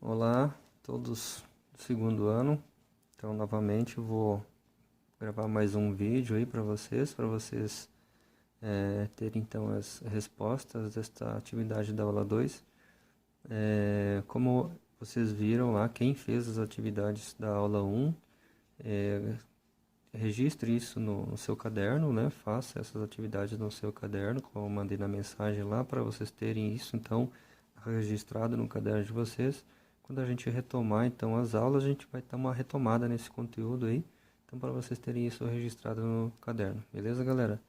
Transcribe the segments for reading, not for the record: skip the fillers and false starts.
Olá, todos do segundo ano. Então, novamente, vou gravar mais um vídeo aí para vocês terem então as respostas desta atividade da aula 2. Como vocês viram lá, quem fez as atividades da aula 1, registre isso no seu caderno, né? Faça essas atividades no seu caderno, como eu mandei na mensagem lá, para vocês terem isso então registrado no caderno de vocês. Quando a gente retomar então as aulas, a gente vai dar uma retomada nesse conteúdo aí, então para vocês terem isso registrado no caderno, beleza, galera?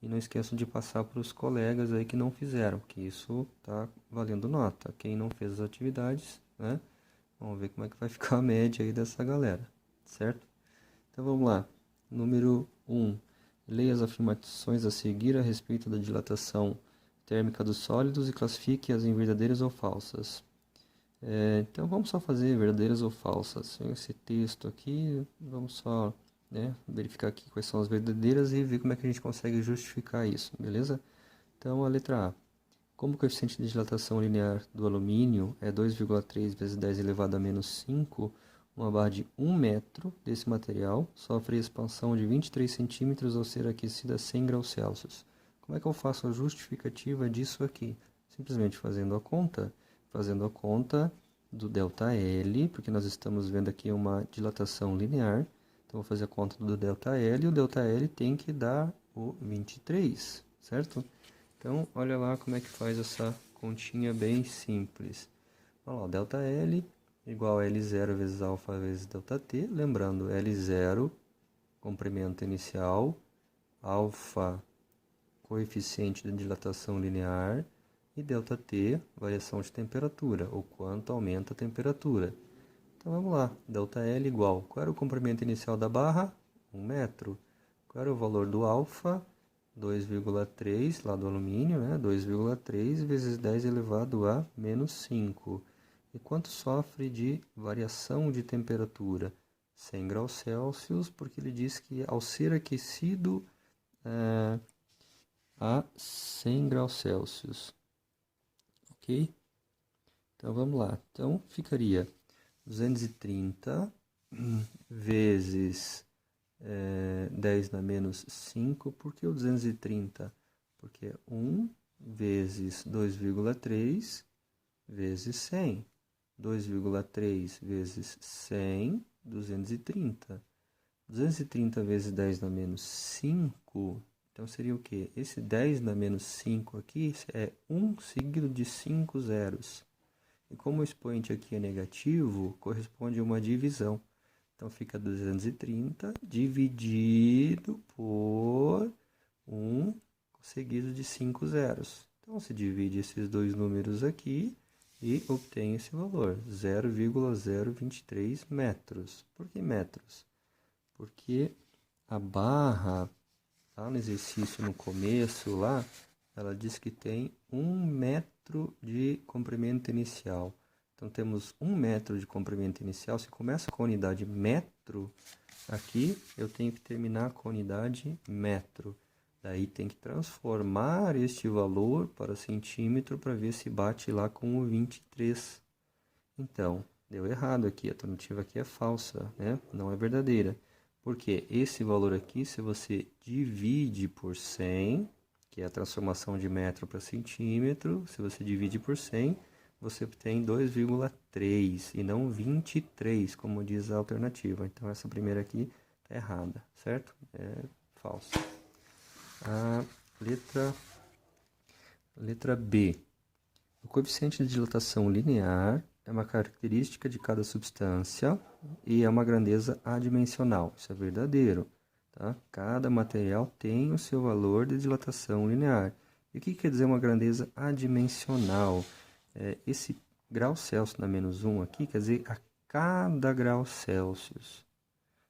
E não esqueçam de passar para os colegas aí que não fizeram, que isso tá valendo nota. Quem não fez as atividades, né? Vamos ver como é que vai ficar a média aí dessa galera, certo? Então vamos lá. Número 1. Leia as afirmações a seguir a respeito da dilatação térmica dos sólidos e classifique-as em verdadeiras ou falsas. Então vamos só fazer verdadeiras ou falsas. Esse texto aqui, vamos só verificar aqui quais são as verdadeiras e ver como é que a gente consegue justificar isso, beleza? Então a letra A. Como o coeficiente de dilatação linear do alumínio é 2,3 vezes 10 elevado a menos 5, uma barra de 1 metro desse material sofre expansão de 23 centímetros ao ser aquecida a 100 graus Celsius. Como é que eu faço a justificativa disso aqui? Simplesmente fazendo a conta do ΔL, porque nós estamos vendo aqui uma dilatação linear. Então, vou fazer a conta do ΔL, e o ΔL tem que dar o 23, certo? Então, olha lá como é que faz essa continha bem simples. Olha lá, o ΔL igual a L0 vezes alfa vezes ΔT. Lembrando, L0, comprimento inicial, alfa, coeficiente de dilatação linear, e ΔT, variação de temperatura, o quanto aumenta a temperatura. Então vamos lá, ΔL igual, qual era o comprimento inicial da barra? 1 metro. Qual era o valor do alfa? 2,3, lá do alumínio, né? 2,3 vezes 10 elevado a menos 5. E quanto sofre de variação de temperatura? 100 graus Celsius, porque ele diz que ao ser aquecido a 100 graus Celsius. Ok? Então vamos lá. Então ficaria 230 vezes 10 na menos 5. Por que o 230? Porque 1 vezes 2,3 vezes 100. 2,3 vezes 100, 230. 230 vezes 10 na menos 5, então seria o quê? Esse 10 na menos 5 aqui é 1 seguido de 5 zeros. E como o expoente aqui é negativo, corresponde a uma divisão. Então fica 230 dividido por 1 seguido de 5 zeros. Então se divide esses dois números aqui e obtém esse valor, 0,023 metros. Por que metros? Porque a barra, lá no exercício no começo, lá, ela diz que tem 1 metro de comprimento inicial. Então, temos 1 metro de comprimento inicial. Se começa com a unidade metro, aqui eu tenho que terminar com a unidade metro. Daí tem que transformar este valor para centímetro para ver se bate lá com o 23. Então, deu errado aqui, a alternativa aqui é falsa, né? Não é verdadeira. Porque esse valor aqui, se você divide por 100, que é a transformação de metro para centímetro, se você divide por 100, você tem 2,3 e não 23, como diz a alternativa. Então, essa primeira aqui está errada, certo? É falsa. A letra B. O coeficiente de dilatação linear é uma característica de cada substância e é uma grandeza adimensional. Isso é verdadeiro. Tá? Cada material tem o seu valor de dilatação linear. E o que quer dizer uma grandeza adimensional? Esse grau Celsius na menos 1 aqui quer dizer a cada grau Celsius.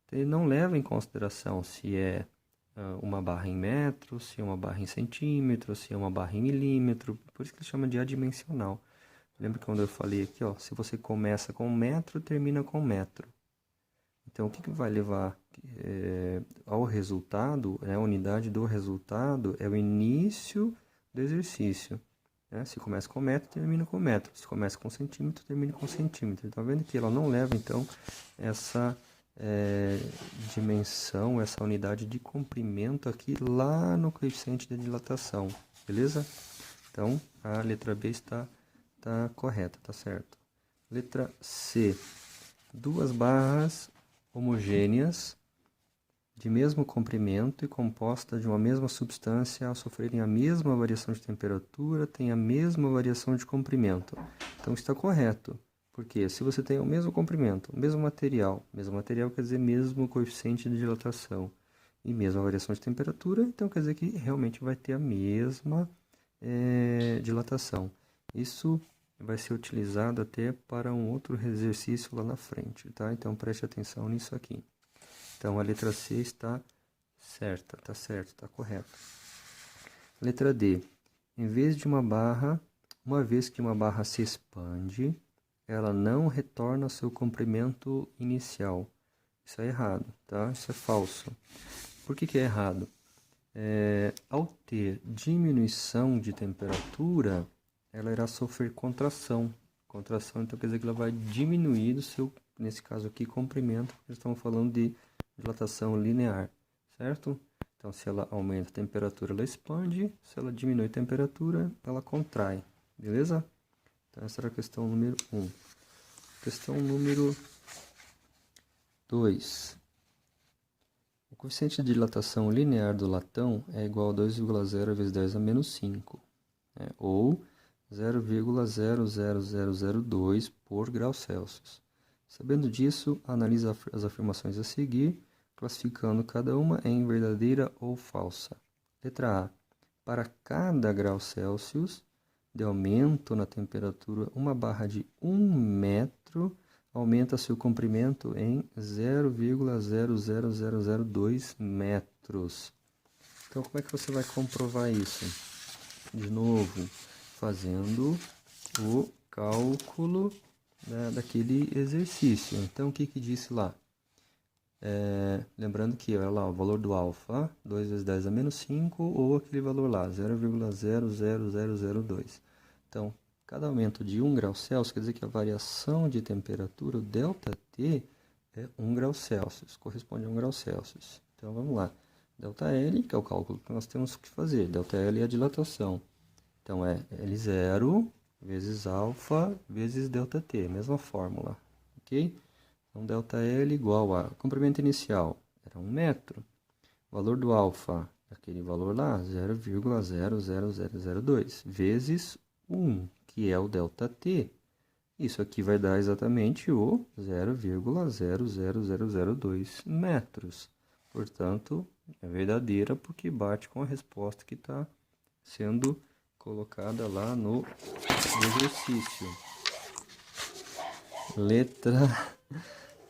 Então, ele não leva em consideração se é uma barra em metro, se é uma barra em centímetro, se é uma barra em milímetro. Por isso que ele chama de adimensional. Lembra quando eu falei aqui, ó, se você começa com metro, termina com metro. Então, o que vai levar ao resultado, a unidade do resultado é o início do exercício. né? Se começa com metro, termina com metro. Se começa com centímetro, termina com centímetro. Tá vendo que ela não leva, então, essa dimensão, essa unidade de comprimento aqui lá no coeficiente de dilatação, beleza? Então, a letra B está correta, tá certo. Letra C. Duas barras homogêneas de mesmo comprimento e composta de uma mesma substância, ao sofrerem a mesma variação de temperatura, têm a mesma variação de comprimento. Então, está correto. Porque se você tem o mesmo comprimento, o mesmo material quer dizer mesmo coeficiente de dilatação e mesma variação de temperatura, então quer dizer que realmente vai ter a mesma dilatação. Isso vai ser utilizado até para um outro exercício lá na frente, tá? Então preste atenção nisso aqui. Então a letra C está certa, tá certo, está correto. Letra D. Em vez de uma barra, uma vez que uma barra se expande, ela não retorna ao seu comprimento inicial. Isso é errado, tá? Isso é falso. Por que é errado? Ao ter diminuição de temperatura, ela irá sofrer contração. Contração, então, quer dizer que ela vai diminuir o seu, nesse caso aqui, comprimento, porque estamos falando de dilatação linear, certo? Então, se ela aumenta a temperatura, ela expande. Se ela diminui a temperatura, ela contrai. Beleza? Então, essa era a questão número 1. Questão número 2. O coeficiente de dilatação linear do latão é igual a 2,0 vezes 10 a menos 5, né? Ou 0,00002 por grau Celsius. Sabendo disso, analise as afirmações a seguir, classificando cada uma em verdadeira ou falsa. Letra A. Para cada grau Celsius de aumento na temperatura, uma barra de 1 metro aumenta seu comprimento em 0,00002 metros. Então, como é que você vai comprovar isso? De novo, fazendo o cálculo, né, daquele exercício. Então, o que disse lá? Lembrando que, olha lá, o valor do alfa, 2 vezes 10 a menos 5, ou aquele valor lá, 0,00002. Então, cada aumento de 1 grau Celsius quer dizer que a variação de temperatura, o ΔT, é 1 grau Celsius, corresponde a 1 grau Celsius. Então, vamos lá. ΔL, que é o cálculo que nós temos que fazer. ΔL é a dilatação. Então, é L0 vezes alfa vezes ΔT, mesma fórmula, ok? Então, ΔL igual a comprimento inicial, era 1 metro. O valor do alfa, aquele valor lá, 0,00002, vezes 1, que é o ΔT. Isso aqui vai dar exatamente o 0,00002 metros. Portanto, é verdadeira porque bate com a resposta que está sendo colocada lá no exercício.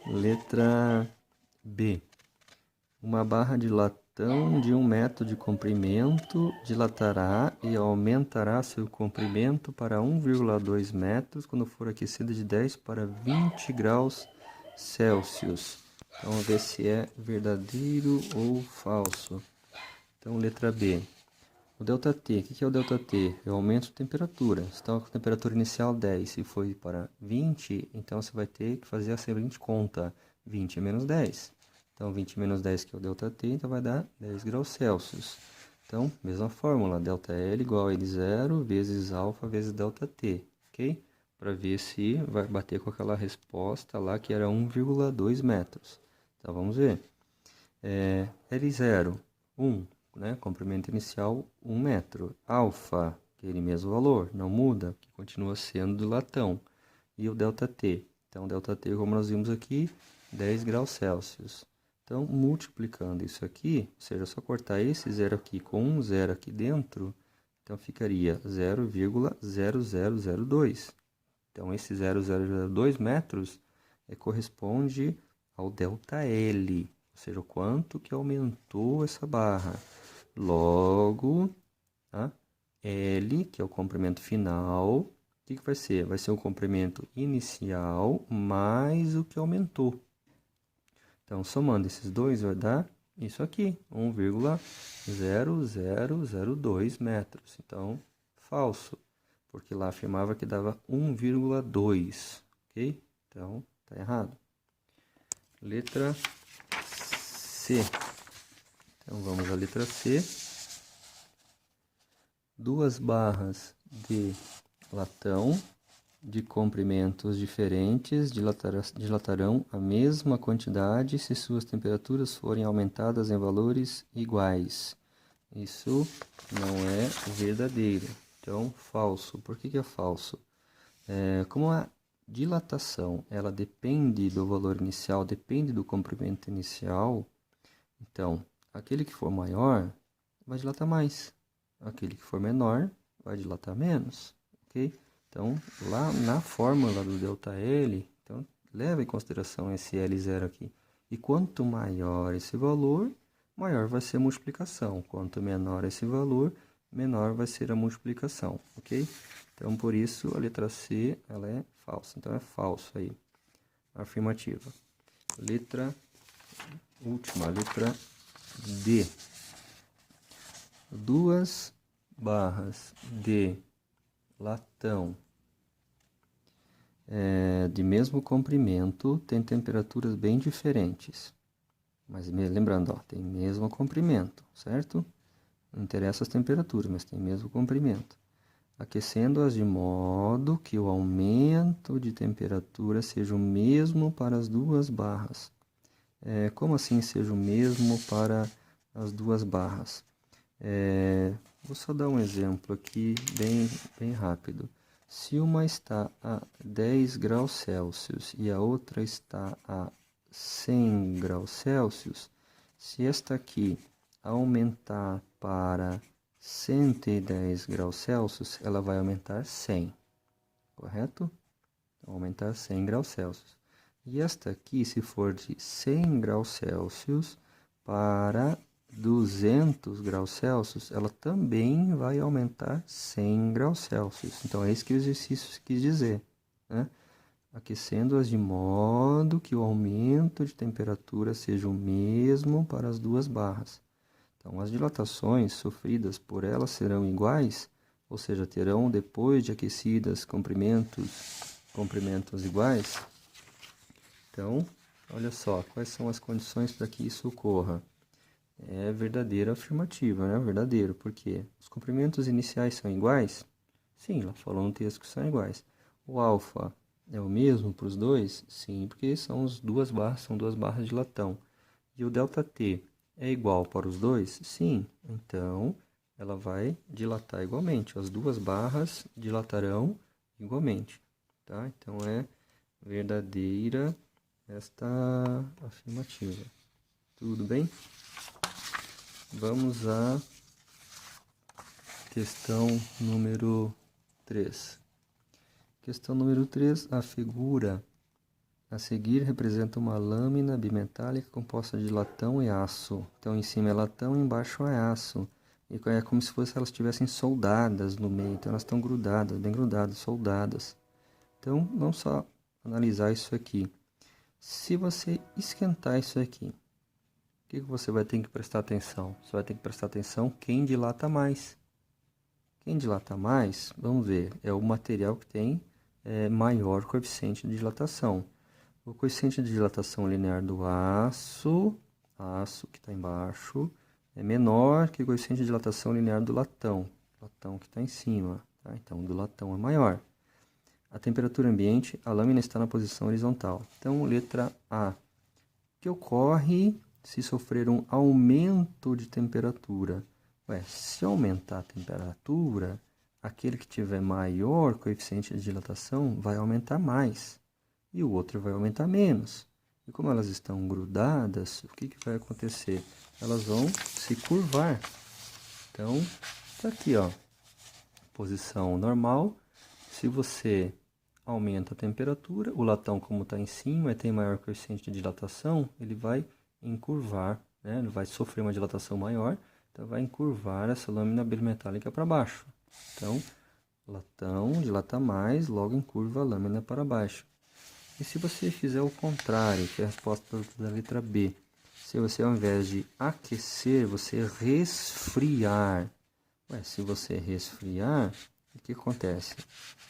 Letra B. Uma barra de latão de 1 metro de comprimento dilatará e aumentará seu comprimento para 1,2 metros quando for aquecida de 10 para 20 graus Celsius. Então, vamos ver se é verdadeiro ou falso. Então, letra B. O ΔT, o que é o ΔT? É o aumento de temperatura. Se está com a temperatura inicial 10 e foi para 20, então você vai ter que fazer a seguinte conta. 20 menos 10. Então, 20 menos 10, que é o ΔT, então vai dar 10 graus Celsius. Então, mesma fórmula, ΔL igual a L0 vezes alfa vezes ΔT, ok? Para ver se vai bater com aquela resposta lá que era 1,2 metros. Então, vamos ver. L0, 1. Né? Comprimento inicial, 1 metro. Alfa, aquele mesmo valor, não muda, que continua sendo do latão. E o ΔT. Então, ΔT, como nós vimos aqui, 10 graus Celsius. Então, multiplicando isso aqui, ou seja, só cortar esse zero aqui com um zero aqui dentro, então ficaria 0,0002. Então, esse 0,002 metros corresponde ao ΔL, ou seja, o quanto que aumentou essa barra. Logo, tá? L, que é o comprimento final, o que vai ser? Vai ser o comprimento inicial mais o que aumentou. Então, somando esses dois, vai dar isso aqui, 1,0002 metros. Então, falso. porque lá afirmava que dava 1,2, ok? Então, tá errado. Letra C. Então, vamos à letra C. 2 barras de latão de comprimentos diferentes dilatarão a mesma quantidade se suas temperaturas forem aumentadas em valores iguais. Isso não é verdadeiro. Então, falso. Por que é falso? Como a dilatação ela depende do valor inicial, depende do comprimento inicial, então, aquele que for maior vai dilatar mais. Aquele que for menor vai dilatar menos, ok? Então, lá na fórmula do ΔL, então, leva em consideração esse L0 aqui. E quanto maior esse valor, maior vai ser a multiplicação. Quanto menor esse valor, menor vai ser a multiplicação, ok? Então, por isso, a letra C, ela é falsa. Então, é falso aí. Afirmativa. Última, letra D. 2 barras de latão de mesmo comprimento têm temperaturas bem diferentes. Mas lembrando, ó, tem mesmo comprimento, certo? Não interessa as temperaturas, mas tem mesmo comprimento. Aquecendo-as de modo que o aumento de temperatura seja o mesmo para as 2 barras. Como assim seja o mesmo para as 2 barras? Vou só dar um exemplo aqui bem rápido. Se uma está a 10 graus Celsius e a outra está a 100 graus Celsius, se esta aqui aumentar para 110 graus Celsius, ela vai aumentar 100, correto? Então, aumentar 100 graus Celsius. E esta aqui, se for de 100 graus Celsius para 200 graus Celsius, ela também vai aumentar 100 graus Celsius. Então, é isso que o exercício quis dizer, né? Aquecendo-as de modo que o aumento de temperatura seja o mesmo para as 2 barras. Então, as dilatações sofridas por elas serão iguais, ou seja, terão, depois de aquecidas, comprimentos iguais. Então, olha só, quais são as condições para que isso ocorra? É verdadeira afirmativa, né? Verdadeiro, porque os comprimentos iniciais são iguais? Sim, lá falou no texto que são iguais. O alfa é o mesmo para os dois? Sim, porque são as 2 barras, são 2 barras de latão. E o ΔT é igual para os dois? Sim, então ela vai dilatar igualmente. As 2 barras dilatarão igualmente, tá? Então é verdadeira esta afirmativa. Tudo bem? Vamos à questão número 3. Questão número 3, a figura a seguir representa uma lâmina bimetálica composta de latão e aço. Então, em cima é latão e embaixo é aço. E é como se elas estivessem soldadas no meio. Então, elas estão grudadas, bem grudadas, soldadas. Então, vamos só analisar isso aqui. Se você esquentar isso aqui, o que você vai ter que prestar atenção? Você vai ter que prestar atenção quem dilata mais. Quem dilata mais, vamos ver, é o material que tem maior coeficiente de dilatação. O coeficiente de dilatação linear do aço que está embaixo, é menor que o coeficiente de dilatação linear do latão que está em cima. Tá? Então, o do latão é maior. A temperatura ambiente, a lâmina está na posição horizontal. Então, letra A. O que ocorre se sofrer um aumento de temperatura? Se aumentar a temperatura, aquele que tiver maior coeficiente de dilatação vai aumentar mais e o outro vai aumentar menos. E como elas estão grudadas, o que vai acontecer? Elas vão se curvar. Então, está aqui, ó, posição normal. Se você aumenta a temperatura, o latão, como está em cima e tem maior coeficiente de dilatação, ele vai encurvar, né? Ele vai sofrer uma dilatação maior, então vai encurvar essa lâmina bimetálica para baixo. Então, latão dilata mais, logo encurva a lâmina para baixo. E se você fizer o contrário, que é a resposta da letra B, se você ao invés de aquecer, você resfriar. Se você resfriar, O que acontece?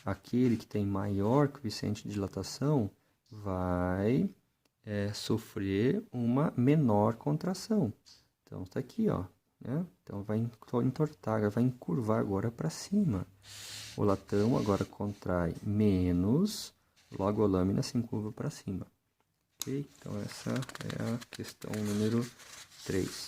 Aquele que tem maior coeficiente de dilatação vai sofrer uma menor contração. Então, está aqui, ó, né? Então, vai entortar, vai encurvar agora para cima. O latão agora contrai menos, logo a lâmina se encurva para cima. Ok? Então, essa é a questão número 3.